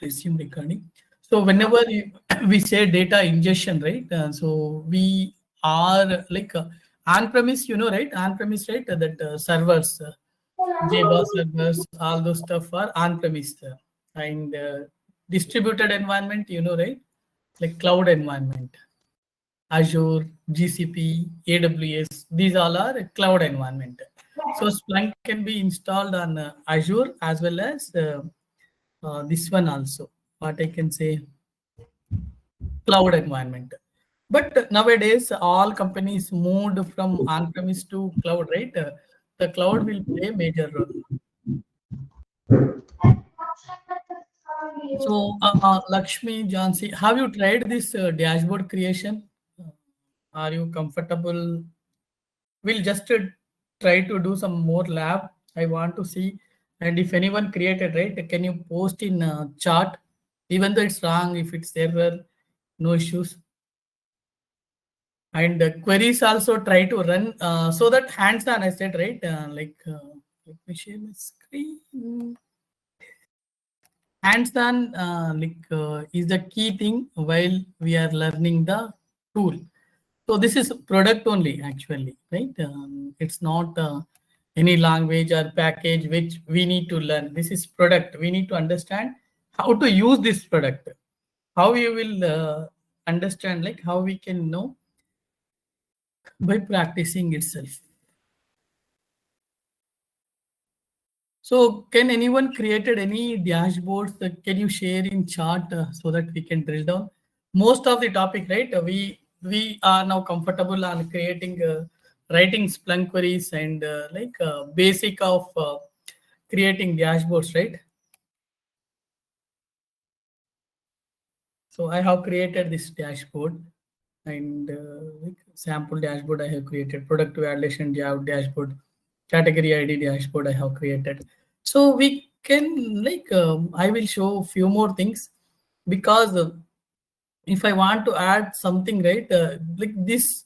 resume recording. So whenever we say data ingestion, right? So we are like on-premise, right? On-premise, right? That servers, JBoss servers, all those stuff are on-premise. And distributed environment, right? Like cloud environment, Azure, GCP, AWS, these all are cloud environment. So Splunk can be installed on Azure as well as this one also. What I can say, cloud environment. But nowadays, all companies moved from on-premise to cloud, right? The cloud will play a major role. So, Lakshmi, Jansi, have you tried this dashboard creation? Are you comfortable? We'll just try to do some more lab. I want to see. And if anyone created, right, can you post in chat? Even though it's wrong, if it's error, no issues. And queries also try to run so that hands-on, I said, right? Let me share my screen. Hands-on is the key thing while we are learning the tool. So this is product only actually, right? It's not any language or package which we need to learn. This is product. We need to understand how to use this product. How we will understand, like how we can know by practicing itself. So can anyone created any dashboards that can you share in chat so that we can drill down? Most of the topic, right? We are now comfortable on creating, writing Splunk queries and basic of creating dashboards, right? So I have created this dashboard and sample dashboard I have created, product validation dashboard, category ID dashboard I have created. So we can I will show few more things because if I want to add something, right, like this,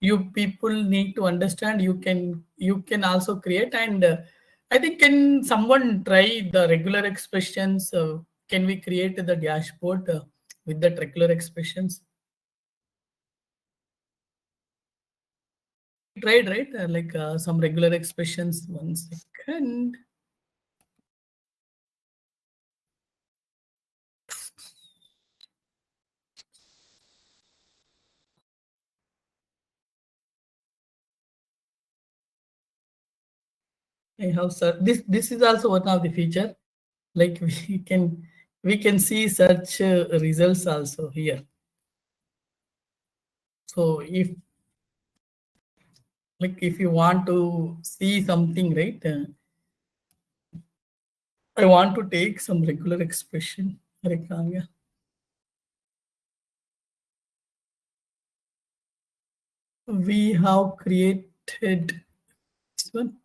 you people need to understand. You can also create and I think can someone try the regular expressions? Can we create the dashboard with the regular expressions? Tried, right? Some regular expressions. 1 second. I have this is also one of the feature. Like we can see search results also here. So if you want to see something, right? I want to take some regular expression. We have created this one.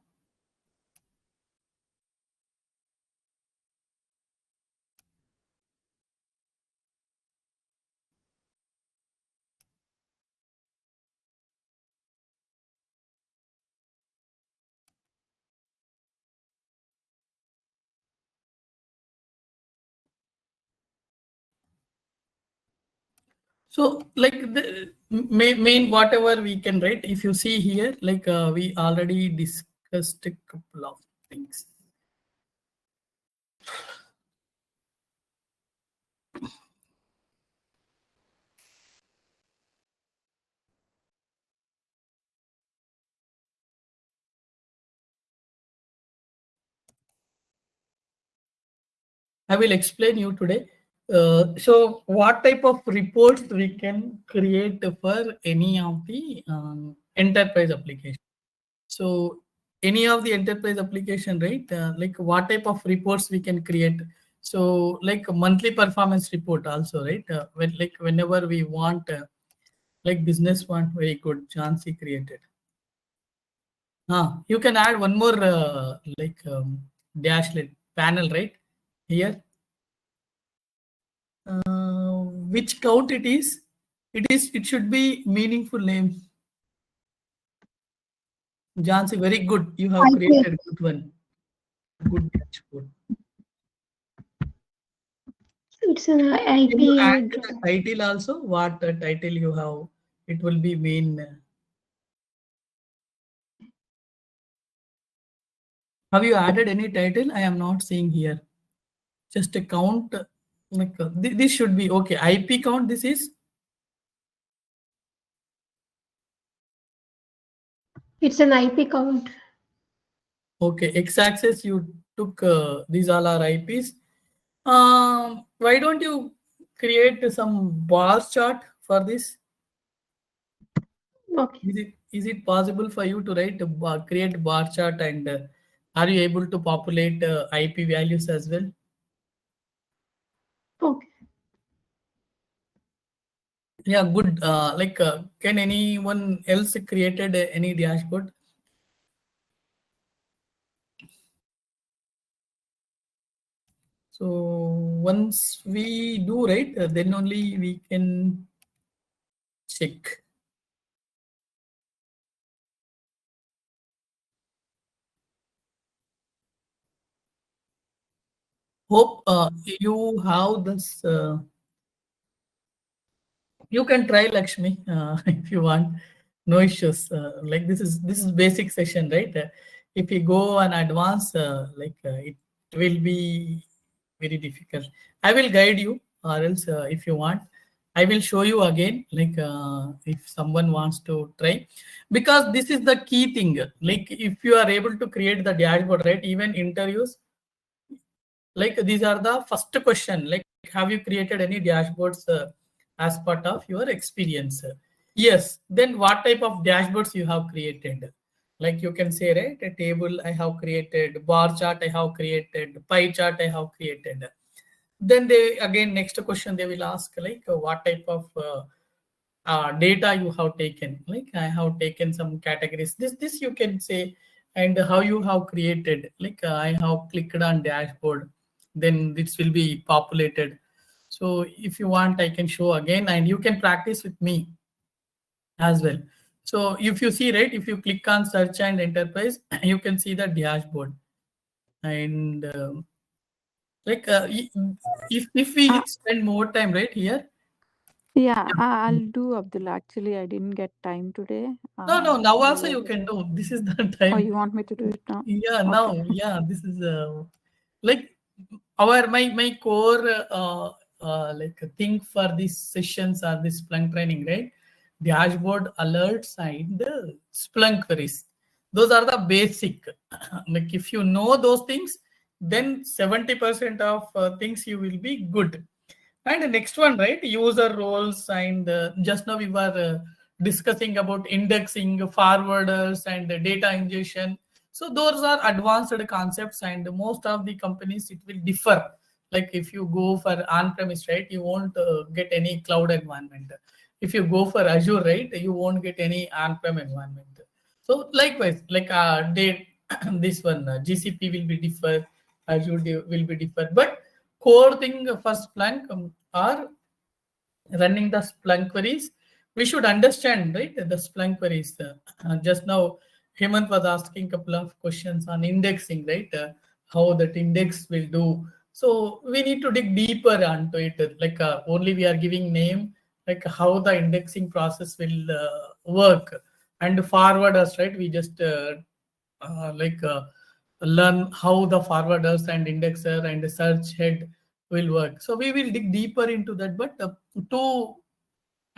So like the main whatever we can write, if you see here, we already discussed a couple of things. I will explain you today. So what type of reports we can create for any of the enterprise application. So any of the enterprise application, right? Like what type of reports we can create. So like a monthly performance report also, right? Whenever we want, like business want, very good, Jansi created. You can add one more dashlet panel, right? Here. Which count it is? It should be meaningful name. Jansi, very good. You have created good one. Good dashboard. It's an Can you add IP. the title also? What title you have? It will be main. Have you added any title? I am not seeing here. Just a count. Like this should be okay. IP count. This is It's an IP count. okay. X-axis you took. These all are IPs. Why don't you create some bar chart for this? Okay. Is it possible for you to write a create bar chart and are you able to populate IP values as well? Okay. Yeah, good. Can anyone else created any dashboard? So once we do right, then only we can check. Hope you have this. You can try Lakshmi if you want. No issues. This is basic session, right? If you go on advance, it will be very difficult. I will guide you, or else if you want, I will show you again. If someone wants to try, because this is the key thing. Like if you are able to create the dashboard, right? Even interviews, like these are the first question. Like, have you created any dashboards as part of your experience? Yes. Then what type of dashboards you have created? Like you can say, right, a table I have created, bar chart I have created, pie chart I have created. Then they again next question they will ask like what type of data you have taken. Like I have taken some categories. This you can say, and how you have created. Like I have clicked on dashboard, then this will be populated. So if you want, I can show again, and you can practice with me as well. So if you see, right, if you click on search and enterprise, you can see the dashboard. And if we Uh, spend more time right here. yeah, Yeah. I'll do Abdullah. Actually, I didn't get time today. No, now We also were you just. can do. This is the Oh, time. you want me to do it now? Yeah, Okay. now, yeah, this is like our my core thing for these sessions or this Splunk training, right? Dashboard alerts and the Splunk queries. Those are the basic. Like if you know those things, then 70% of things you will be good. And the next one, right? User roles, and just now we were discussing about indexing, forwarders, and data ingestion. So those are advanced concepts, and most of the companies it will differ. Like if you go for on-premise, right, you won't get any cloud environment. If you go for Azure, right, you won't get any on-prem environment. So likewise, like this one GCP will be differ, Azure will be differ, but core thing for Splunk are running the Splunk queries. We should understand, right, the Splunk queries. Just now, Hemant was asking a couple of questions on indexing, right? How that index will do. So we need to dig deeper onto it. Like only we are giving name, like how the indexing process will work. And forward us, right? We just learn how the forwarders and indexer and the search head will work. So we will dig deeper into that. But to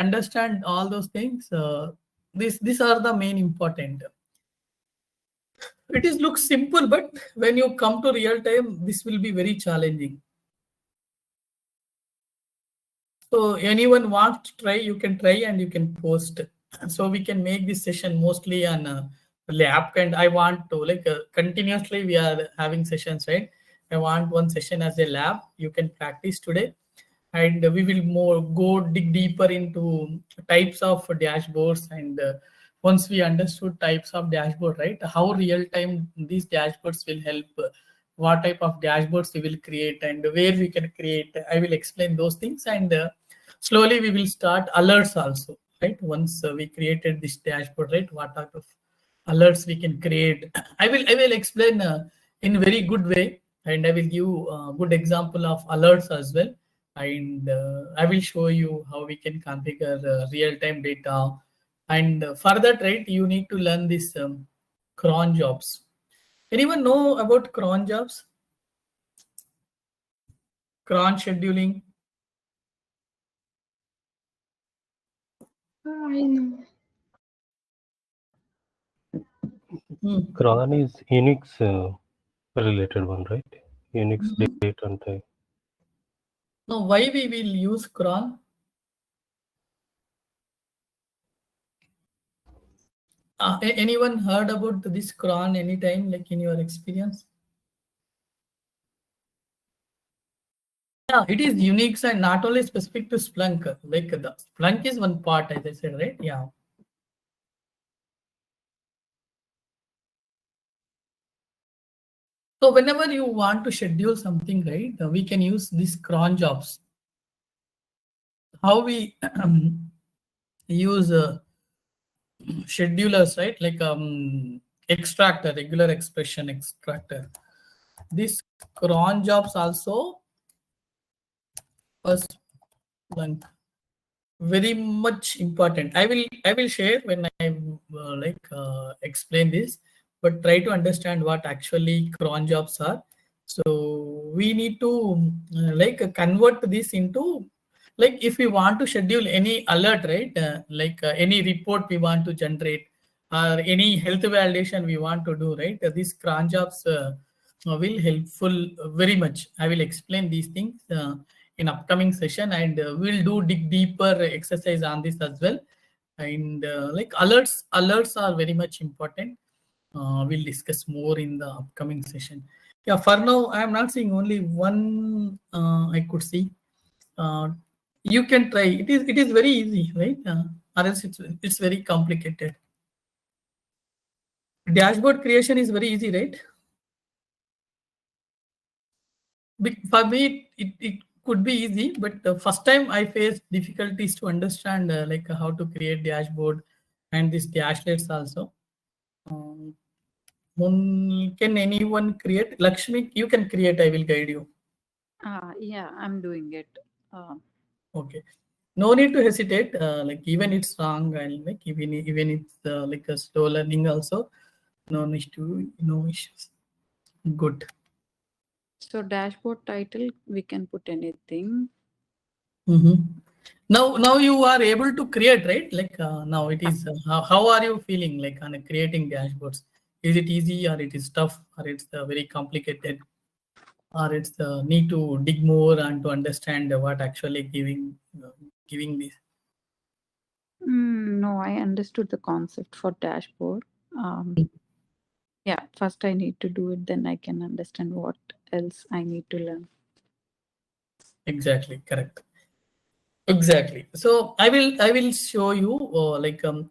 understand all those things, these are the main important. It is looks simple, but when you come to real time, this will be very challenging. So anyone wants to try, you can try and you can post. So we can make this session mostly on lab. And I want to continuously we are having sessions, right? I want one session as a lab. You can practice today, and we will more go dig deeper into types of dashboards. And once we understood types of dashboard, right, how real time these dashboards will help, what type of dashboards we will create and where we can create, I will explain those things. And slowly we will start alerts also, right? Once we created this dashboard, right, what type of alerts we can create, I will explain in very good way, and I will give good example of alerts as well. and I will show you how we can configure real-time data. And for that, right, you need to learn this cron jobs. Anyone know about cron jobs? Cron scheduling? I know. Cron is Unix related one, right? Unix date and time. No, why we will use cron? Anyone heard about this cron anytime, like in your experience? Yeah, it is Unix and not only specific to Splunk. Like the Splunk is one part, as I said, right? Yeah. So whenever you want to schedule something, right, we can use these cron jobs. How we use schedulers, right? Like extractor, regular expression extractor. These cron jobs also was Splunk. Very much important. I will share when I explain this, but try to understand what actually cron jobs are. So we need to convert this into, like, if we want to schedule any alert, right, any report we want to generate or any health validation we want to do, right, these cron jobs will helpful very much. I will explain these things in upcoming session, and we'll do dig deeper exercise on this as well. And like alerts are very much important. We'll discuss more in the upcoming session. Yeah, for now I am not seeing, only one I could see. You can try. It is very easy, right? Or else it's very complicated. Dashboard creation is very easy, right? For me, it could be easy, but the first time I faced difficulties to understand how to create dashboard and these dashlets also. Um, can anyone create? Lakshmi, you can create. I will guide you. Yeah, I'm doing it. Okay. No need to hesitate. Like even it's wrong, and like even it's like a slow learning also. No issues. Good. So dashboard title, we can put anything. Now you are able to create, right? Like now it is. How are you feeling like on creating dashboards? Is it easy, or it is tough, or it's very complicated, or it's need to dig more and to understand what actually giving this? No, I understood the concept for dashboard. Yeah, first I need to do it, then I can understand what else I need to learn. Exactly, correct. Exactly. So I will show you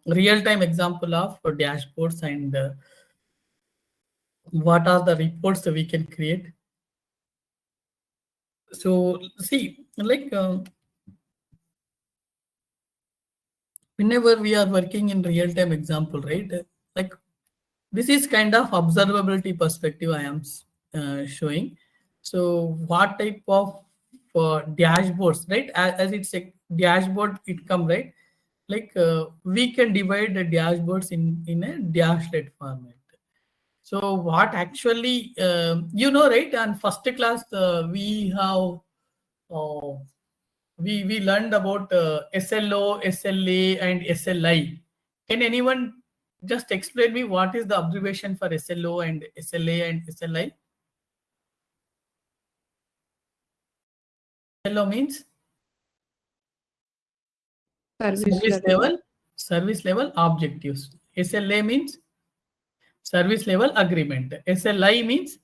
real time example of dashboards and what are the reports that we can create. So see, whenever we are working in real time example, right? Like this is kind of observability perspective I am showing. So what type of dashboards, right? As it's a dashboard, it come, right? We can divide the dashboards in a dashlet format. So what actually, right? And first class, we have uh, we learned about SLO, SLA, and SLI. Can anyone just explain me what is the abbreviation for SLO and SLA and SLI? SLO means service level objectives. SLA means service level agreement. SLI means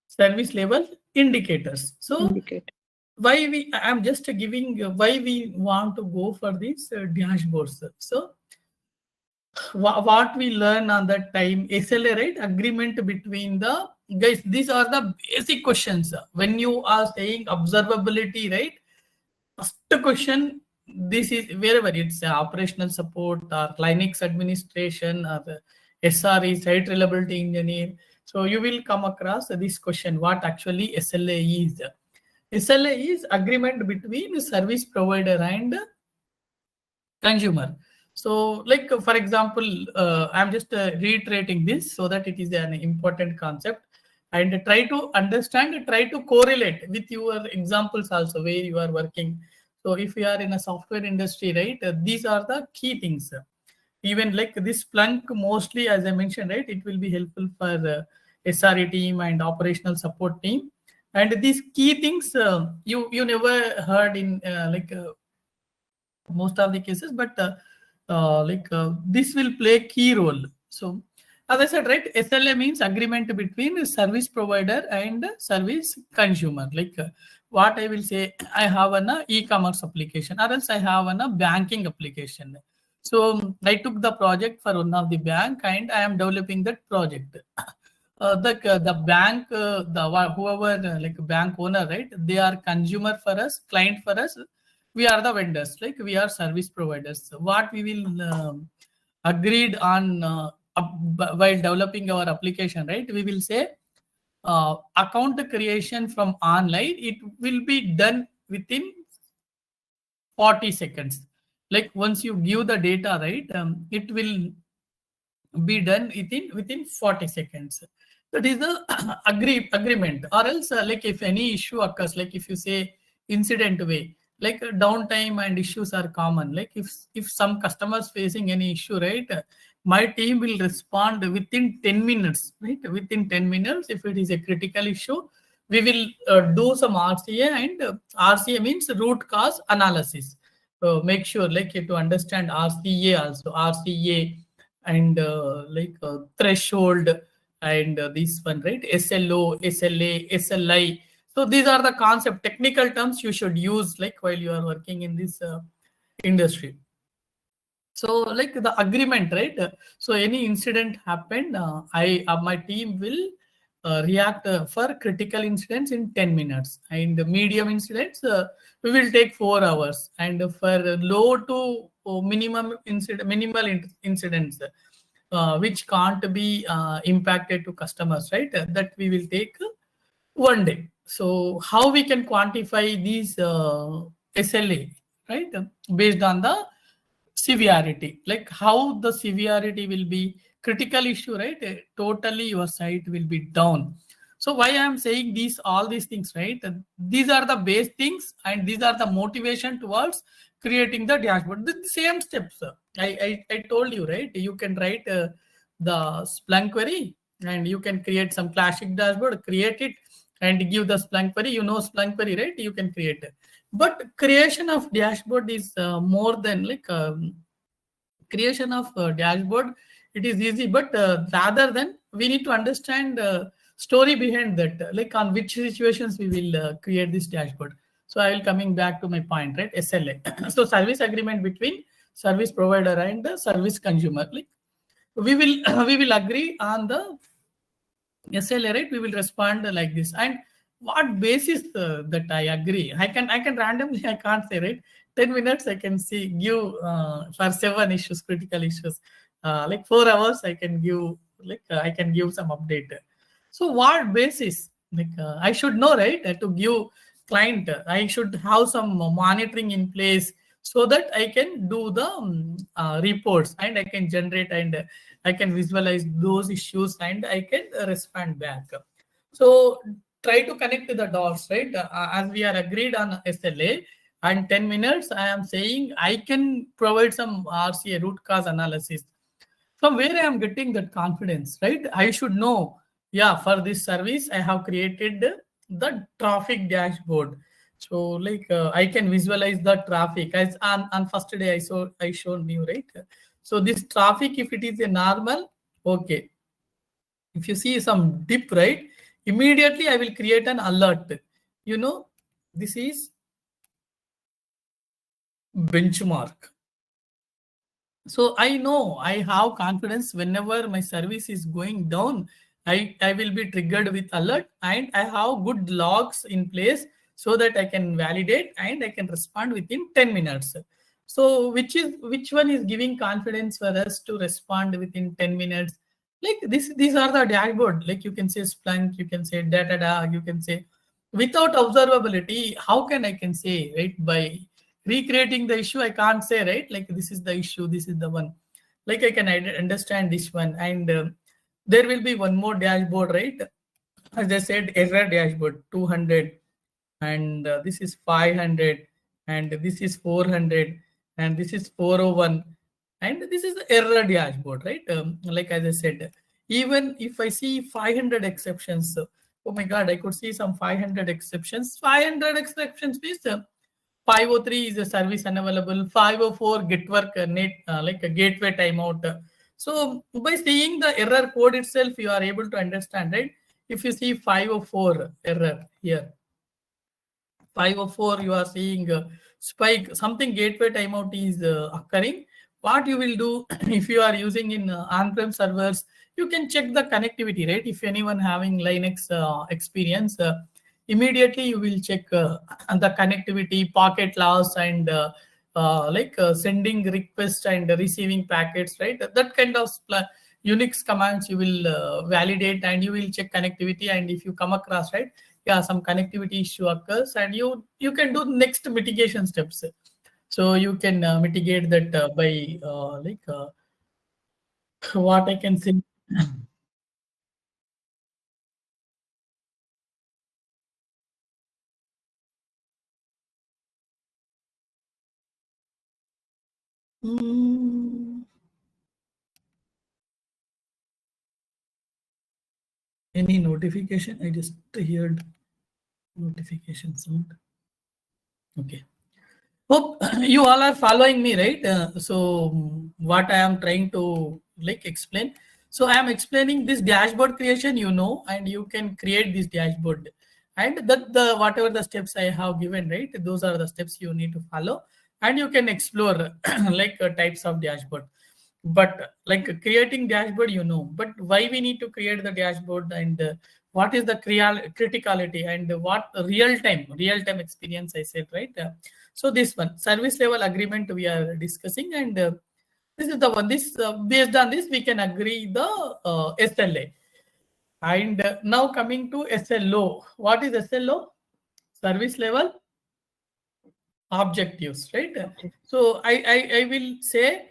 service level indicators. So why I'm just giving why we want to go for these dashboards. So what we learn on that time, SLA, right? Agreement between the guys. These are the basic questions. When you are saying observability, right? First question, this is wherever it's operational support or Linux administration or the SRE, site reliability engineer. So you will come across this question, what actually SLA is. SLA is agreement between service provider and consumer. So like for example, I'm just reiterating this so that it is an important concept, and try to understand, try to correlate with your examples also where you are working. So if you are in a software industry, right, these are the key things. Even like this Splunk, mostly as I mentioned, right, it will be helpful for SRE team and operational support team. And these key things you never heard in most of the cases, but this will play key role. So as I said, right, SLA means agreement between service provider and service consumer. Like what I will say, I have an e-commerce application, or else I have an banking application. So I took the project for one of the bank, and I am developing that project. The bank, whoever like bank owner, right? They are consumer for us, client for us. We are the vendors, like we are service providers. What we will agreed on while developing our application, right? We will say account creation from online. It will be done within 40 seconds. Like once you give the data, right? It will be done within 40 seconds. That is the agreement. Or else like if any issue occurs, like if you say incident way, like downtime and issues are common. Like if some customers facing any issue, right, my team will respond within 10 minutes, right? Within 10 minutes. If it is a critical issue, we will do some RCA, and RCA means root cause analysis. Make sure like to understand RCA also, RCA and threshold, and this one, right, SLO, SLA, SLI. So these are the concept technical terms you should use like while you are working in this industry. So like the agreement, right? So any incident happened, my team will react for critical incidents in 10 minutes, and medium incidents we will take 4 hours, and for low to minimal incidents which can't be impacted to customers, right, that we will take 1 day. So how we can quantify these SLA, right, based on the severity, like how the severity will be critical issue, right? Totally your site will be down. So why I am saying these all these things, right? These are the base things, and these are the motivation towards creating the dashboard. The same steps. I told you, right? You can write the Splunk query, and you can create some classic dashboard, create it, and give the Splunk query. You know Splunk query, right? You can create it. But creation of dashboard is more than like creation of dashboard. It is easy, but rather than we need to understand story behind that, like on which situations we will create this dashboard. So I will coming back to my point, right? SLA. So service agreement between service provider and the service consumer. Like we will we will agree on the SLA, right? We will respond like this. And what basis that I agree? I can randomly, I can't say, right? 10 minutes I can see give for 7 issues, critical issues. Like 4 hours I can give, like I can give some update. So what basis? Like I should know, right? To give client, I should have some monitoring in place so that I can do the reports, and I can generate, and I can visualize those issues, and I can respond back. So try to connect the dots, right? As we are agreed on SLA, and 10 minutes, I am saying I can provide some RCA, root cause analysis. From where I am getting that confidence, right? I should know, yeah, for this service, I have created the traffic dashboard. So like I can visualize the traffic as on first day I showed you, right? So this traffic, if it is a normal, okay. If you see some dip, right, immediately I will create an alert. You know, this is benchmark. So I know I have confidence whenever my service is going down, I will be triggered with alert, and I have good logs in place so that I can validate and I can respond within 10 minutes. So which one is giving confidence for us to respond within 10 minutes? Like these are the dashboard. Like you can say Splunk, you can say Datadog, you can say without observability, how I can say, right? By recreating the issue, I can't say, right? Like this is the issue, this is the one. Like I can understand this one, and there will be one more dashboard, right? As I said, error dashboard 200, and this is 500, and this is 400, and this is 401, and this is the error dashboard, right? Like as I said, even if I see 500 exceptions, oh my god, I could see some 500 exceptions. 500 exceptions means 503 is a service unavailable, 504 get work net, like a gateway timeout. So by seeing the error code itself, you are able to understand, right? If you see 504 error here, 504, you are seeing spike, something gateway timeout is occurring. What you will do if you are using in on-prem servers, you can check the connectivity, right? If anyone having Linux experience, immediately you will check the connectivity, packet loss, and sending requests and receiving packets, right? That kind of Unix commands you will validate, and you will check connectivity. And if you come across, right, yeah, some connectivity issue occurs, and you can do next mitigation steps. So you can mitigate that by what I can say. Mm, any notification? I just heard notification sound. Okay. Hope you all are following me, right? So what I am trying to explain. So I am explaining this dashboard creation, and you can create this dashboard, and that the whatever the steps I have given, right? Those are the steps you need to follow, and you can explore types of dashboard. But like creating dashboard, but why we need to create the dashboard, and what is the criticality, and what real time experience I said, right? So this one service level agreement we are discussing, and this is the one. This based on this we can agree the SLA. And now coming to SLO. What is SLO? Service level objectives, right? So I will say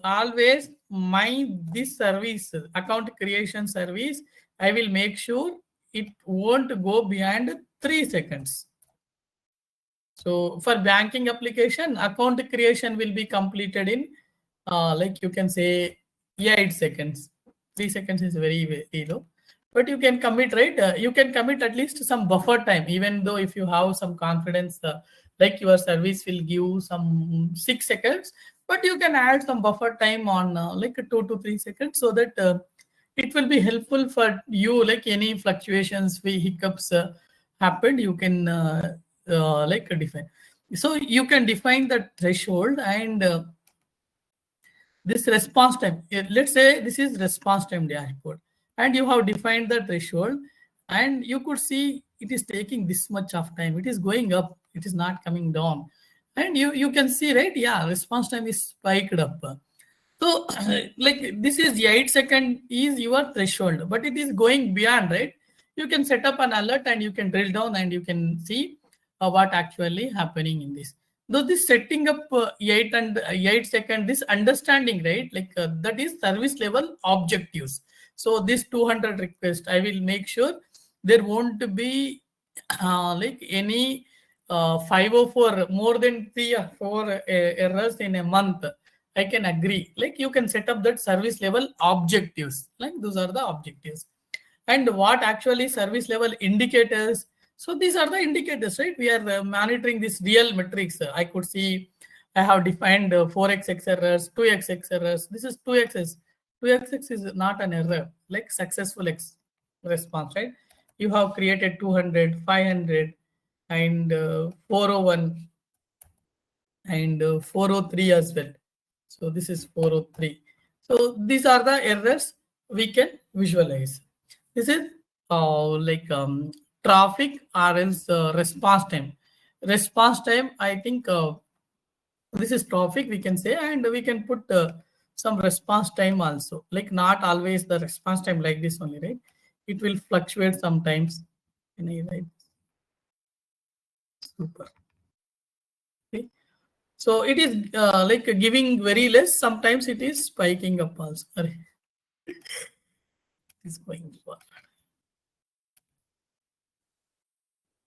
always this service account creation service, I will make sure it won't go beyond 3 seconds. So for banking application, account creation will be completed in you can say 8 seconds. 3 seconds is very low, but you can commit, right? You can commit at least some buffer time, even though if you have some confidence, your service will give some 6 seconds, but you can add some buffer time on 2 to 3 seconds, so that it will be helpful for you. Like any fluctuations, hiccups happened, you can define. So you can define the threshold, and this response time. Let's say this is response time dashboard, and you have defined the threshold, and you could see it is taking this much of time. It is going up, it is not coming down, and you can see, right? Yeah, response time is spiked up. So this is 8 second is your threshold, but it is going beyond, right? You can set up an alert, and you can drill down, and you can see what actually happening in this. Though this setting up 8 second, this understanding, right? That is service level objectives. So this 200 request, I will make sure there won't be any 504 more than 3 or 4 errors in a month. I can agree. You can set up that service level objectives. Those are the objectives. And what actually service level indicators? So these are the indicators, right? We are monitoring this real metrics. I could see I have defined 4xx errors, 2xx errors. This is 2xx. 2xx is not an error, like successful response, right? You have created 200, 500, and 401, and 403 as well. So this is 403. So these are the errors we can visualize. This is traffic or else response time. Response time, I think this is traffic, we can say, and we can put some response time also. Not always the response time like this only, right? It will fluctuate sometimes. Can I write? Super. Okay. So it is like giving very less. Sometimes it is spiking up also. It is going for.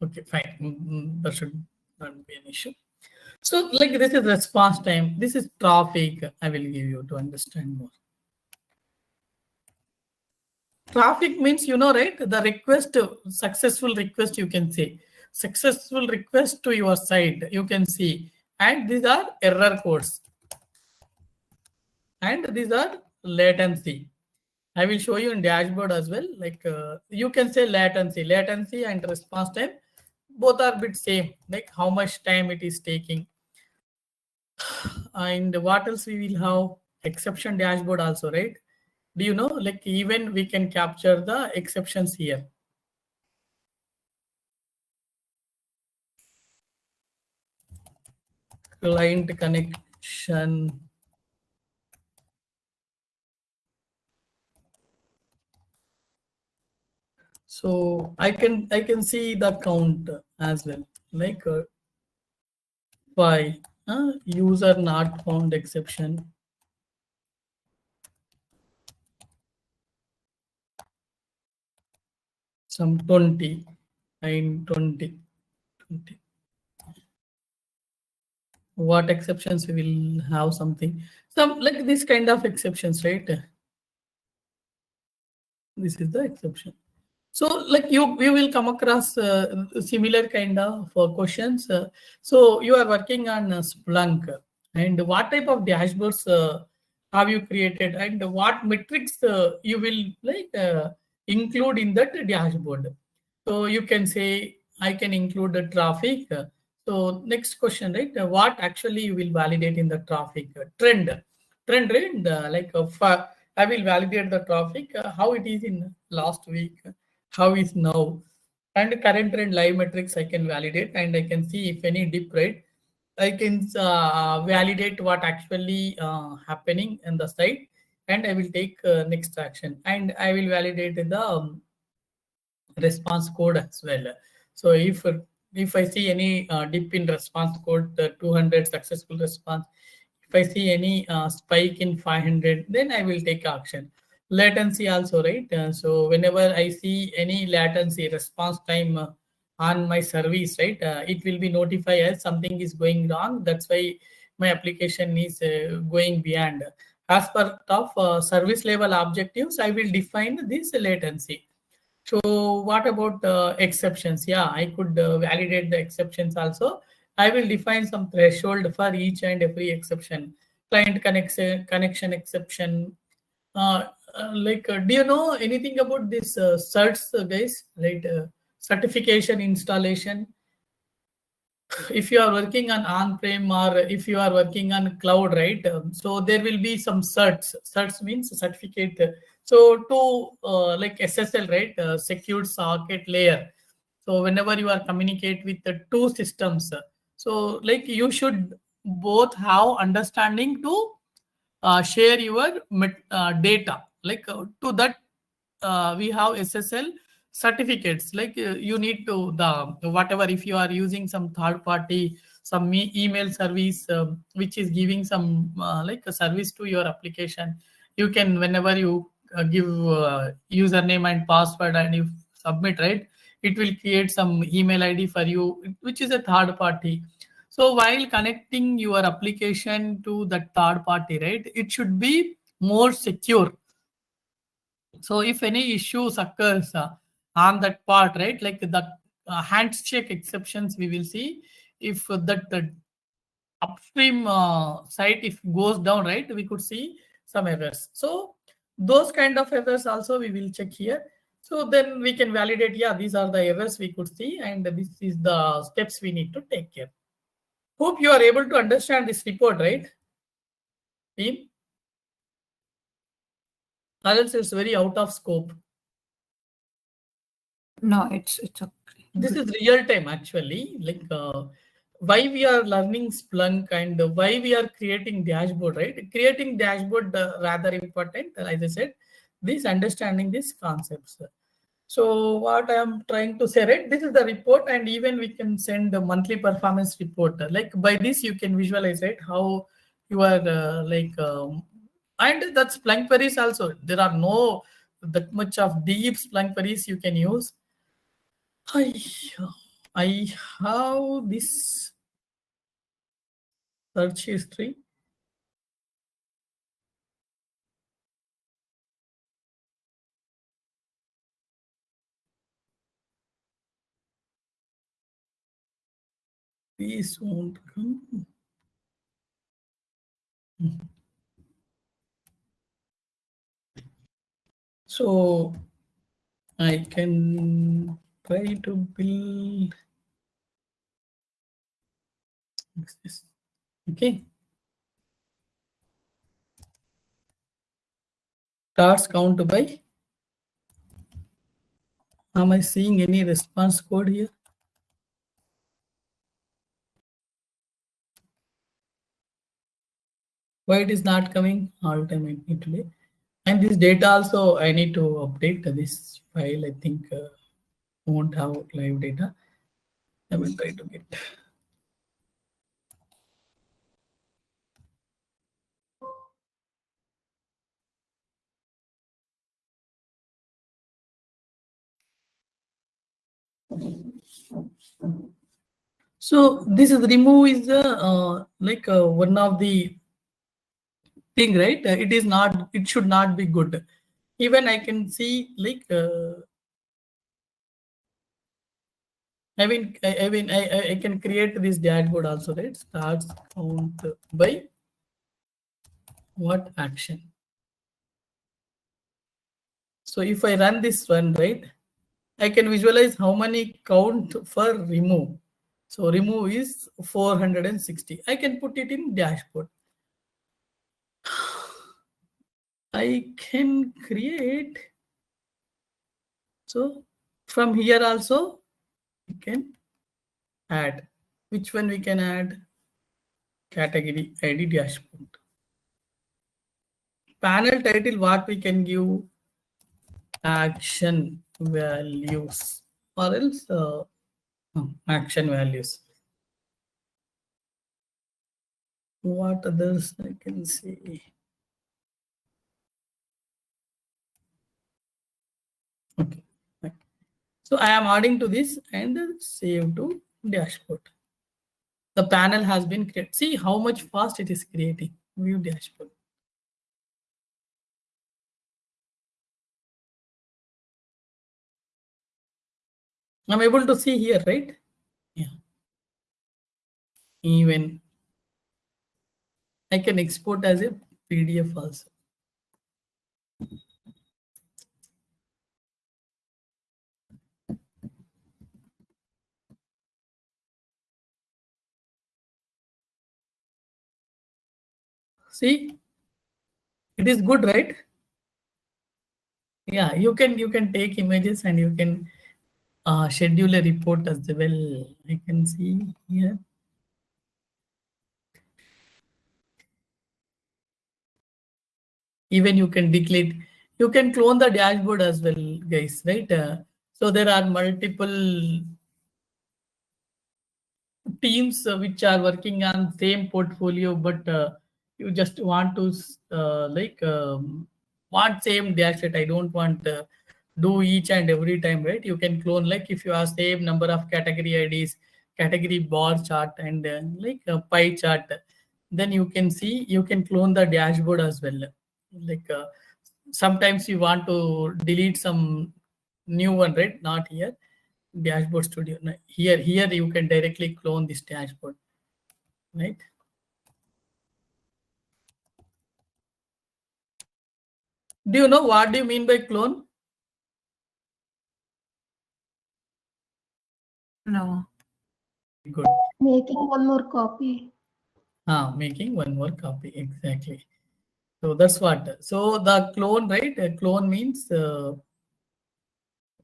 Okay, fine. That should not be an issue. So like this is response time. This is traffic. I will give you to understand more. Traffic means, you know, right? The request, successful request, you can say. Successful request to your site, you can see. And these are error codes. And these are latency. I will show you in dashboard as well. Like you can say latency and response time. Both are bit same, like how much time it is taking. And what else we will have? Exception dashboard also, right? Do you know, like even we can capture the exceptions here. Client connection. So I can see the count as well, like by user not found exception. Some 20 and 20. What exceptions we will have? Something, some like this kind of exceptions, right? This is the exception. So like you will come across similar kind of questions. So you are working on Splunk, and what type of dashboards have you created, and what metrics you will like include in that dashboard. So you can say I can include the traffic. So next question, right? What actually you will validate in the traffic trend, right? I will validate the traffic, how it is in last week, how is now, and current trend live metrics I can validate, and I can see if any dip, right? I can validate what actually happening in the site, and I will take next action, and I will validate the response code as well. So if I see any dip in response code, 200 successful response, if I see any spike in 500, then I will take action. Latency also, right? So whenever I see any latency response time on my service, right, it will be notified as something is going wrong. That's why my application is going beyond. As per of service level objectives, I will define this latency. So what about exceptions? Yeah, I could validate the exceptions also. I will define some threshold for each and every exception. Client connection exception. Do you know anything about this certs, guys? Right, certification installation. If you are working on-prem or if you are working on cloud, right? So there will be some certs. Certs means certificate. So to like SSL, right? Secured socket layer. So whenever you are communicate with the two systems, so like you should both have understanding to share your data. Like to that we have SSL certificates. Like you need to the whatever, if you are using some third party, some email service which is giving some like a service to your application, you can, whenever you give username and password and you submit, right, it will create some email ID for you, which is a third party. So while connecting your application to that third party, right, it should be more secure. So if any issues occurs on that part, right, like the handshake exceptions, we will see if that upstream site if goes down, right, we could see some errors. So those kind of errors also we will check here. So then we can validate, yeah, these are the errors we could see, and this is the steps we need to take care. Hope you are able to understand this report, right, team? Or else it's very out of scope. No, it's okay. This is real time actually, like why we are learning Splunk and why we are creating dashboard, right? Creating dashboard rather important, as I said, this understanding these concepts. So what I am trying to say, right? This is the report, and even we can send the monthly performance report. Like by this, you can visualize, right, how you are and that's Splunk queries also. There are no that much of deep Splunk queries you can use. I have this search history. These won't come. So I can try to build this. Okay. Task count by. Am I seeing any response code here? Why it is not coming? All time I need to do. And this data also I need to update this file. I think won't have live data. I will try to get. So this is remove is the one of the thing, right? It is not. It should not be good. Even I can see like. I can create this dashboard also, right? Starts count by what action. So if I run this one, right, I can visualize how many count for remove. So remove is 460. I can put it in dashboard. I can create. So from here also we can add. Which one we can add? Category ID dashboard. Panel title, what we can give? Action values, or else action values. What others I can see? Okay. So I am adding to this and save to dashboard. The panel has been created. See how much fast it is creating. View dashboard. I'm able to see here, right? Yeah. Even I can export as a PDF also. See, it is good, right? Yeah, you can take images and you can schedule a report as well. I can see here. Even you can declare, you can clone the dashboard as well, guys, right? So there are multiple teams which are working on same portfolio, but you just want to want same dashboard. I don't want do each and every time, right? You can clone, like if you have same number of category IDs, category bar chart, and like a pie chart, then you can see, you can clone the dashboard as well. Like sometimes you want to delete some new one, right? Not here. Dashboard studio. No, here you can directly clone this dashboard, right? Do you know what do you mean by clone? No. Good. Making one more copy. Making one more copy, exactly. So that's what. So the clone, right? A clone means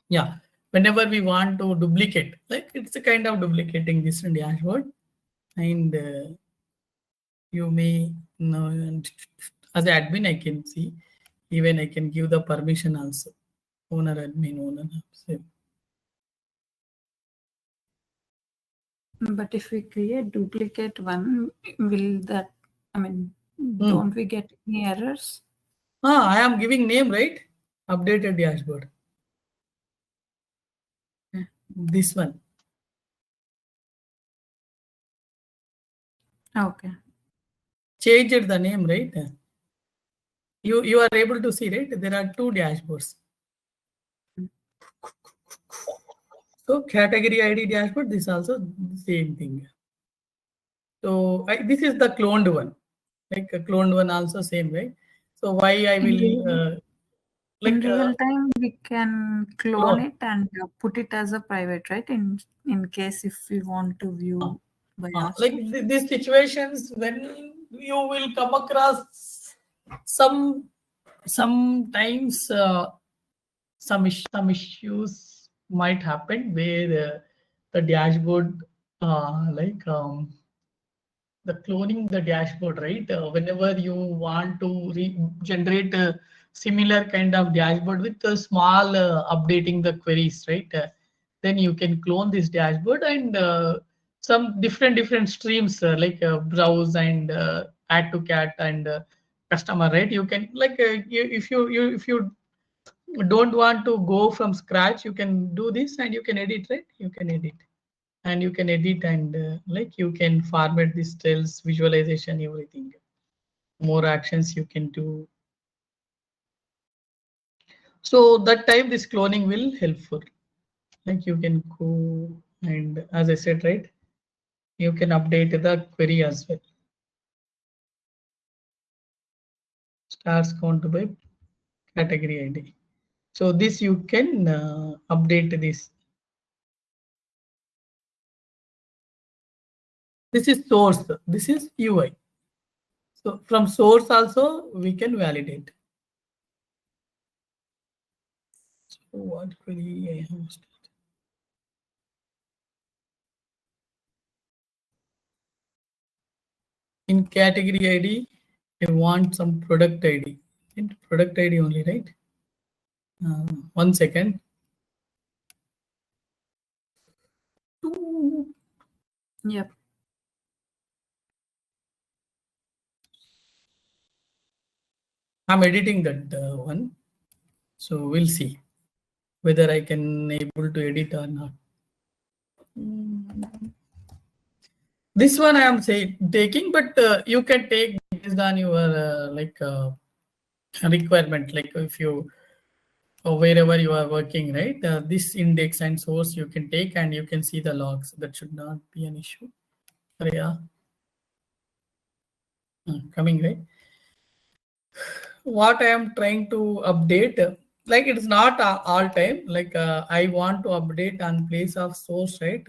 yeah, whenever we want to duplicate, like it's a kind of duplicating this dashboard, and you may know, as an admin I can see, even I can give the permission also. owner admin owner. Same. But if we create duplicate one, will that, I mean, don't we get any errors? I am giving name, right? Updated dashboard. This one. Okay. Changed the name, right? You are able to see, right? There are two dashboards. So category ID dashboard, this also the same thing. So this is the cloned one. Like a cloned one also same, right? So why I will In real time, we can clone it and put it as a private, right? In case if we want to view by ourselves. like these situations when you will come across sometimes some issues might happen where the dashboard the cloning the dashboard, right? Whenever you want to generate a similar kind of dashboard with a small updating the queries, right? Then you can clone this dashboard and some different streams browse and add to cat and customer, right? You can if you don't want to go from scratch, you can do this and you can edit, right? You can edit and you can edit and you can format this tells visualization, everything, more actions you can do. So that time this cloning will helpful. Like you can go and as I said, right, you can update the query as well. Stars count by category ID. So this you can update this. This is source. This is UI. So from source also we can validate. So what query I have started? In category ID, I want some product ID. In product ID only, right? 1 second. Yep. I'm editing that one. So we'll see whether I can able to edit or not. This one I am taking, but you can take based on your requirement. Like if you or wherever you are working, right? This index and source you can take and you can see the logs. That should not be an issue. Yeah. Coming, right? What I am trying to update, like it's not all time, like I want to update on place of source, right?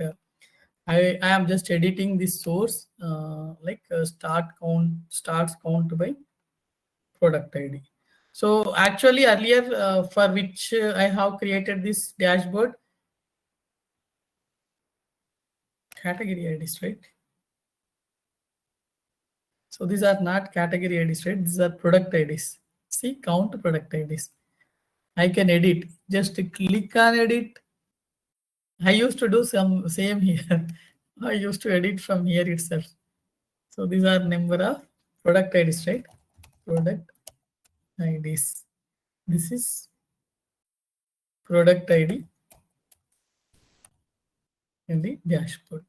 I am just editing this source, starts count by product ID. So actually earlier for which I have created this dashboard, category IDs, right? So these are not category IDs, right? These are product IDs. See, count product IDs. I can edit. Just click on edit. I used to do some same here. I used to edit from here itself. So these are number of product IDs, right? Product IDs. This is product ID in the dashboard.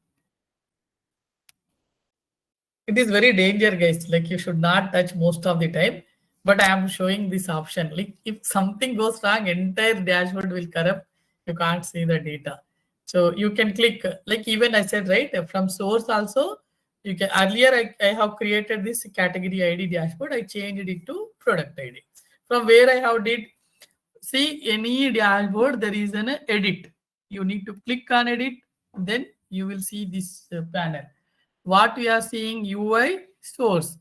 It is very danger, guys. Like you should not touch most of the time. But I am showing this option. Like if something goes wrong, entire dashboard will corrupt. You can't see the data. So you can click, like even I said, right, from source also, you can, earlier I have created this category ID dashboard. I changed it to product ID. From where I have did, see any dashboard, there is an edit. You need to click on edit. Then you will see this panel. What we are seeing UI source,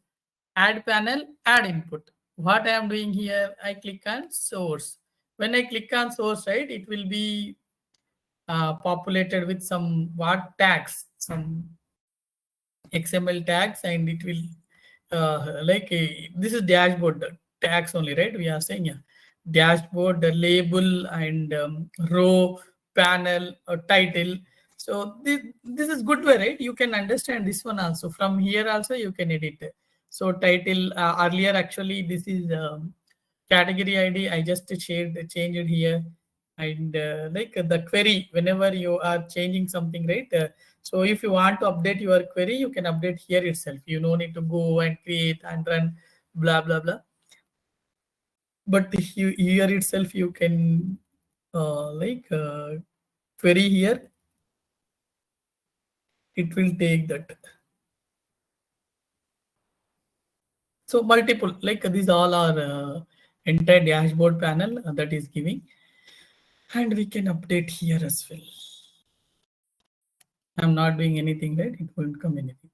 add panel, add input. What I am doing here, I click on source. When I click on source, right, it will be populated with some what tags, some XML tags, and it will this is dashboard tags only, right? We are saying, yeah, dashboard, the label, and row, panel, title. So this is good way, right? You can understand this one also. From here also you can edit. So title, earlier actually this is category ID. I just changed it here. And like the query, whenever you are changing something, right? So if you want to update your query, you can update here itself. You no need to go and create and run blah blah blah. But here itself you can query here. It will take that. So multiple, like these all are entire dashboard panel that is giving, and we can update here as well. I'm not doing anything, right? It won't come anything.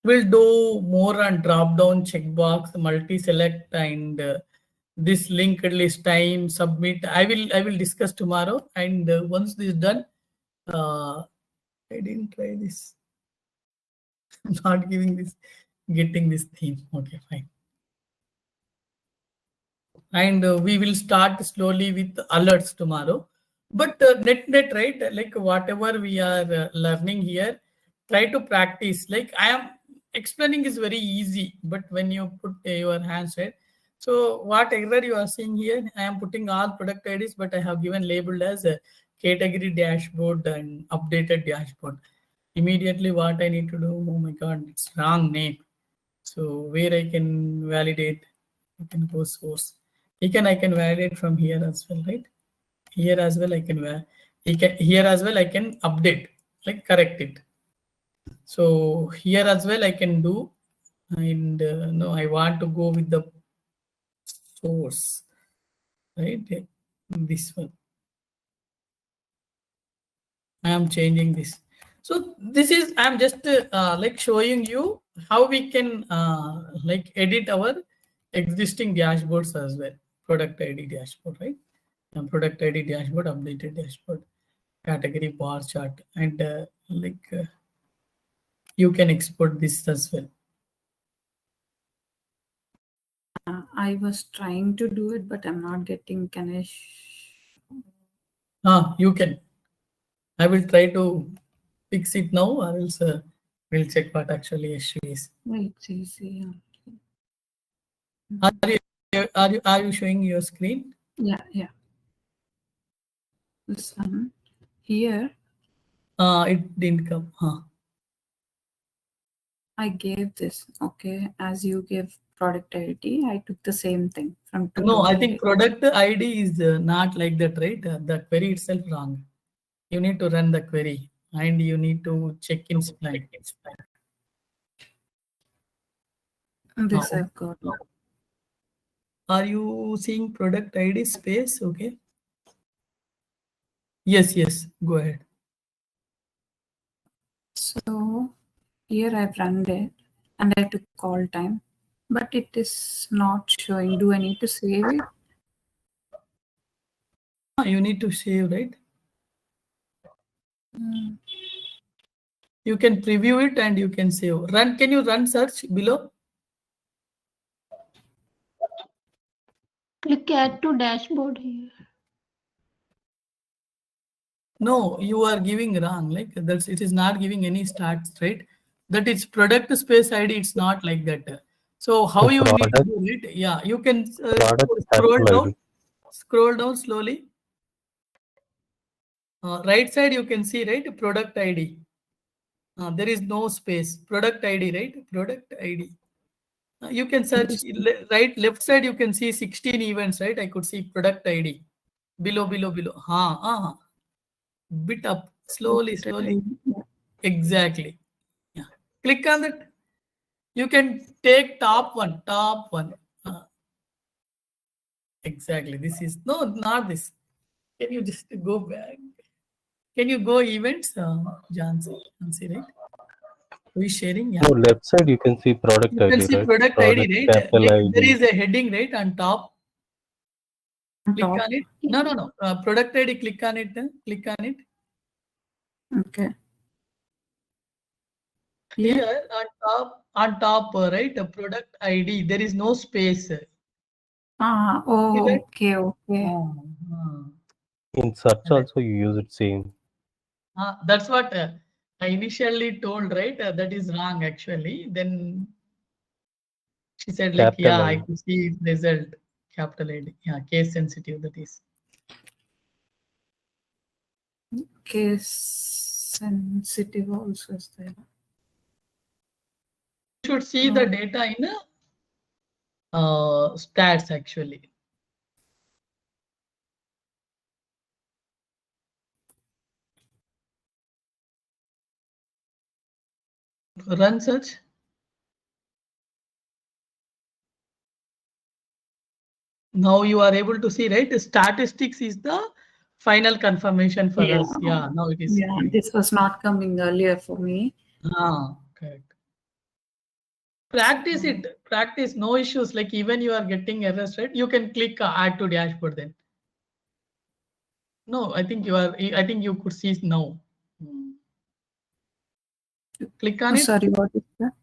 We'll do more on drop down checkbox, multi-select, and this linked list time submit. I will discuss tomorrow. And once this is done, I didn't try this. I'm not getting this theme. Okay, fine. And we will start slowly with alerts tomorrow. But net, right? Like whatever we are learning here, try to practice. Like I am explaining is very easy, but when you put your hands right. So what error you are seeing here, I am putting all product IDs, but I have given labeled as a category dashboard and updated dashboard. Immediately what I need to do, oh my God, it's wrong name. So where I can validate, I can go source. I can validate from here as well, right? Here as well I can here as well I can update, like correct it. So here as well I can do, and no, I want to go with the source, right? This one. I am changing this. So this is, I'm just like showing you how we can like edit our existing dashboards as well. Product ID dashboard, right? Product ID dashboard, updated dashboard, category bar chart, and you can export this as well. I was trying to do it, but I'm not getting. Can I? You can. I will try to fix it now, or else we'll check what actually issue is. Wait, see. Are you showing your screen? Yeah. This one here. It didn't come. I gave this, okay, as you gave product ID, I took the same thing from. No, I think product ID is not like that, right? The query itself wrong. You need to run the query and you need to check in Splunk. This I've got. Are you seeing product ID space? Okay. Yes. Go ahead. So here I've run it and I took call time, but it is not showing. Do I need to save it? You need to save, right? You can preview it and you can save. Run. Can you run search below? Click add to dashboard here. No, you are giving wrong. Like that's, it is not giving any stats, right? That it's product space ID. It's not like that. So how you need to do it? Yeah, you can scroll down slowly. Right side you can see, right? Product ID. There is no space. Product ID, right? Product ID. You can search right left side. You can see 16 events, right? I could see product ID. Below. Bit up. Slowly. Exactly. Yeah. Click on that. You can take top one. Exactly. This is not this. Can you just go back? Can you go events, Jansi, right? We sharing? Yeah. No, left side you can see product ID. You can see right? product ID, right? There is a heading, right, on top. Click on it. No. Product ID. Click on it. Okay. Here on top, right, a product ID, there is no space. See Oh, that? okay, okay. In search Correct. also you use it same. That's what I initially told, right? That is wrong actually. Then she said like, Capital yeah, I I. could see result capital ID. Yeah, case sensitive that is. Case sensitive also is there. You should see the data in stats actually. Run search. Now you are able to see, right? Statistics is the final confirmation for us. Yeah, now it is. Yeah, this was not coming earlier for me. Correct. Practice it. Practice, no issues. Like even you are getting errors, right? You can click add to dashboard then. No, I think you are. I think you could see now. Click on it. Sorry, what is that?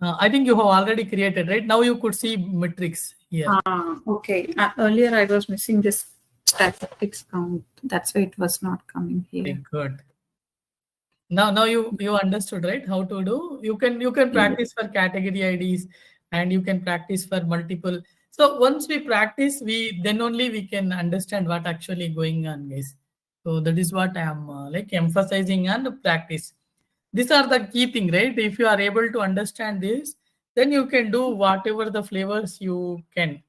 I think you have already created, right? Now you could see metrics here. Okay. Earlier I was missing this statistics count. That's why it was not coming here. Very good. Now you understood, right? How to do. You can practice for category IDs and you can practice for multiple. So once we practice, then only we can understand what actually going on, guys. So that is what I am like emphasizing on practice. These are the key thing, right? If you are able to understand this, then you can do whatever the flavors you can.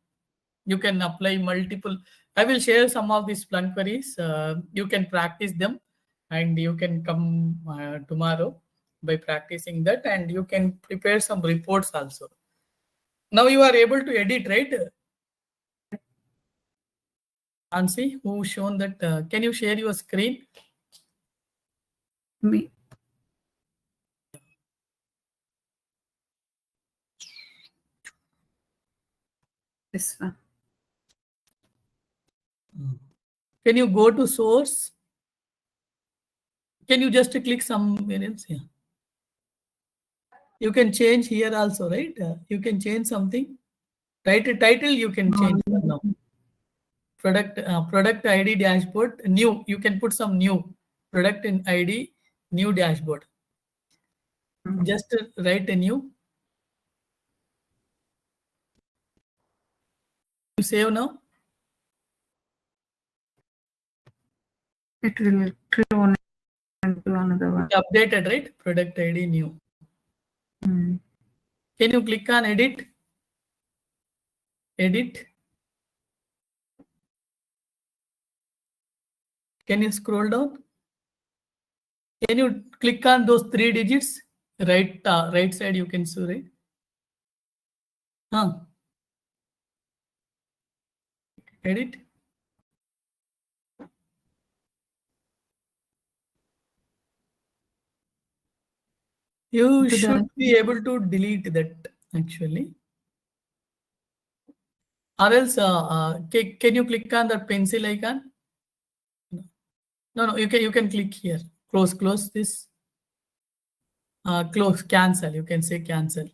You can apply multiple. I will share some of these Splunk queries. You can practice them and you can come tomorrow by practicing that, and you can prepare some reports also. Now you are able to edit, right? Ansi, who shown that? Can you share your screen? Me. This one. Can you go to source? Can you just click somewhere else? Yeah. You can change here also, right? You can change something. Title you can change for now. Product ID dashboard new. You can put some new product in ID new dashboard. Just write a new. You save now. It will clone into another one. Updated, right? Product ID new. Mm. Can you click on edit? Edit. Can you scroll down? Can you click on those 3 digits? Right side you can see, right? Edit. You should be able to delete that actually. Or else, can you click on the pencil icon? No, you can click here. Close this. Close, cancel. You can say cancel.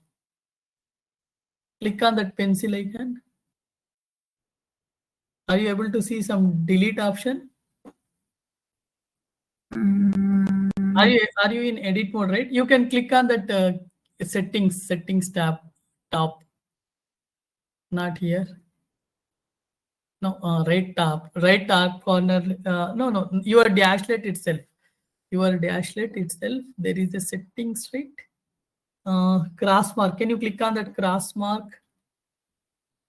Click on that pencil icon. Are you able to see some delete option? Are you in edit mode, right? You can click on that settings tab top. Not here. No, right top corner. No, your dashlet itself. Your dashlet itself. There is a settings, right? Cross mark. Can you click on that cross mark?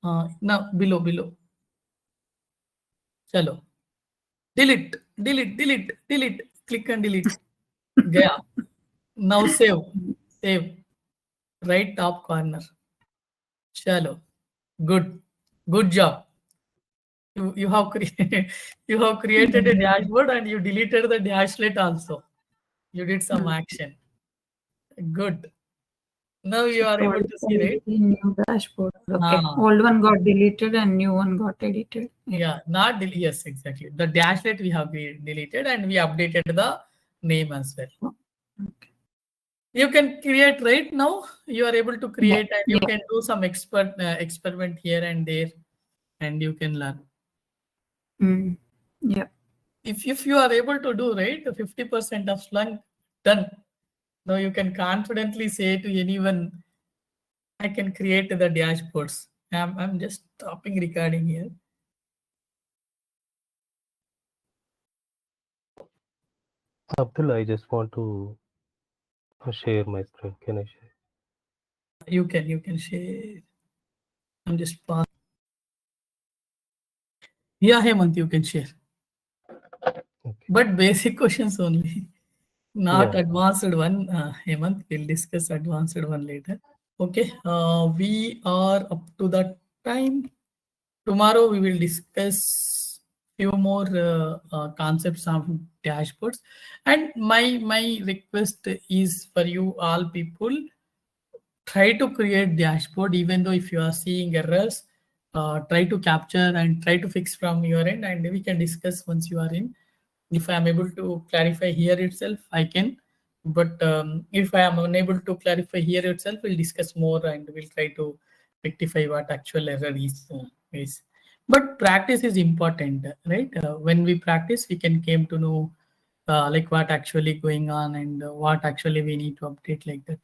Now below. Chalo. Delete. Click and delete. Gaya. Now save. Right top corner. Chalo. Good job. You have you have created a dashboard and you deleted the dashlet also. You did some action. Good. Now you are able to see, right? New dashboard. Okay. Old one got deleted and new one got edited. Yeah, not delete. Yes, exactly. The dashlet we have deleted and we updated the name as well. Okay. You can create right now. You are able to create, and you Yeah. can do some experiment here and there, and you can learn. Yeah. If you are able to do right, 50% of Splunk done. Now you can confidently say to anyone, I can create the dashboards. I'm just stopping recording here. Abdul, I just want to share my screen. Can I share? You can share. I'm just pausing. Yeah, Hemant, you can share. Okay. But basic questions only, not Yeah. advanced one. Hemant, we'll discuss advanced one later. Okay, we are up to that time. Tomorrow we will discuss few more concepts of dashboards. And my request is for you all people, try to create dashboard even though if you are seeing errors, try to capture and try to fix from your end, and we can discuss once you are in. If I am able to clarify here itself, I can. But if I am unable to clarify here itself, we'll discuss more and we'll try to rectify what actual error is. But practice is important, right? When we practice, we can came to know like what actually going on and what actually we need to update like that.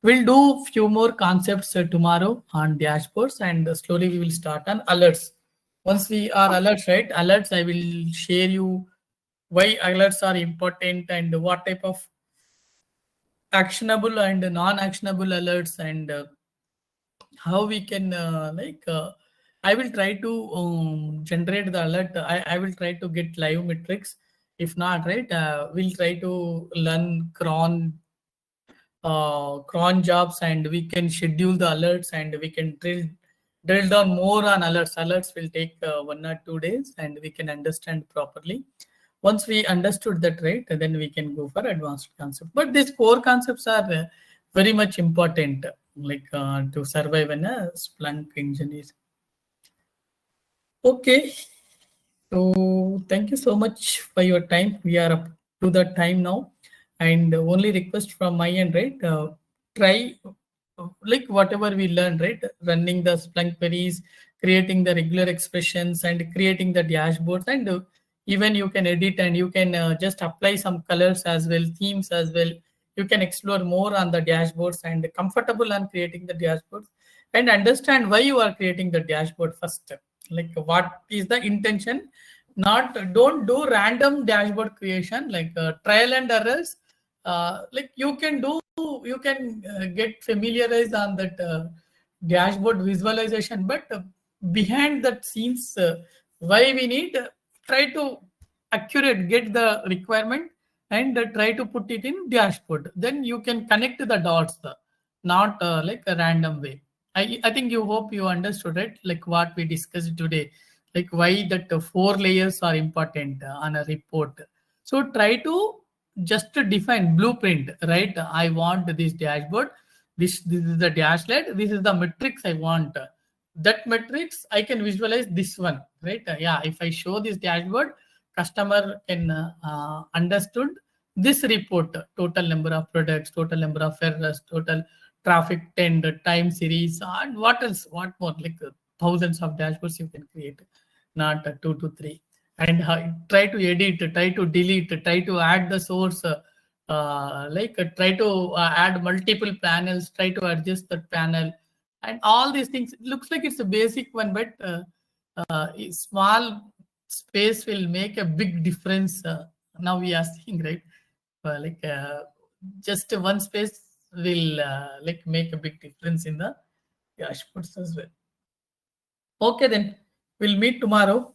We'll do few more concepts tomorrow on dashboards, and slowly we will start on alerts. Once we are alerts, right? Alerts, I will share you why alerts are important and what type of actionable and non-actionable alerts, and how we can I will try to generate the alert. I will try to get live metrics. If not, right, we'll try to learn cron jobs, and we can schedule the alerts, and we can drill down more on alerts will take 1 or 2 days, and we can understand properly. Once we understood that, right, then we can go for advanced concept. But these core concepts are very much important, like to survive in a Splunk engineer. Okay, so thank you so much for your time. We are up to the time now, and only request from my end, right? Try like whatever we learned, right? Running the Splunk queries, creating the regular expressions, and creating the dashboards, and even you can edit and you can just apply some colors as well, themes as well. You can explore more on the dashboards and comfortable on creating the dashboards, and understand why you are creating the dashboard first. Like what is the intention? Not don't do random dashboard creation like trial and errors. Like you can do, you can get familiarized on that dashboard visualization, but behind that scenes, why we need try to accurate get the requirement, and try to put it in dashboard. Then you can connect the dots, not like a random way. I think you hope you understood it, like what we discussed today, like why that 4 layers are important on a report. So try to just to define blueprint, right? I want this dashboard. This is the dashlet. This is the metrics I want. That metrics I can visualize this one, right? Yeah, if I show this dashboard, customer can understood this report: total number of products, total number of errors, total traffic tend, time series, and what else, what more, like thousands of dashboards you can create, not 2 to 3. And try to edit, try to delete, try to add the source, try to add multiple panels, try to adjust that panel, and all these things. It looks like it's a basic one, but a small space will make a big difference. Now we are seeing, right, just one space will like make a big difference in the dashboards as well. Okay, then we'll meet tomorrow.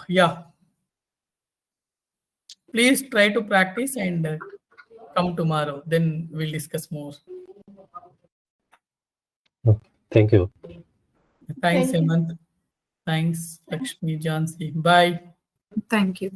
Yeah, please try to practice and come tomorrow. Then we'll discuss more. Okay. Thank you. Thanks, Thank you. Hemant. Thanks, Lakshmi, Jansi. Bye. Thank you.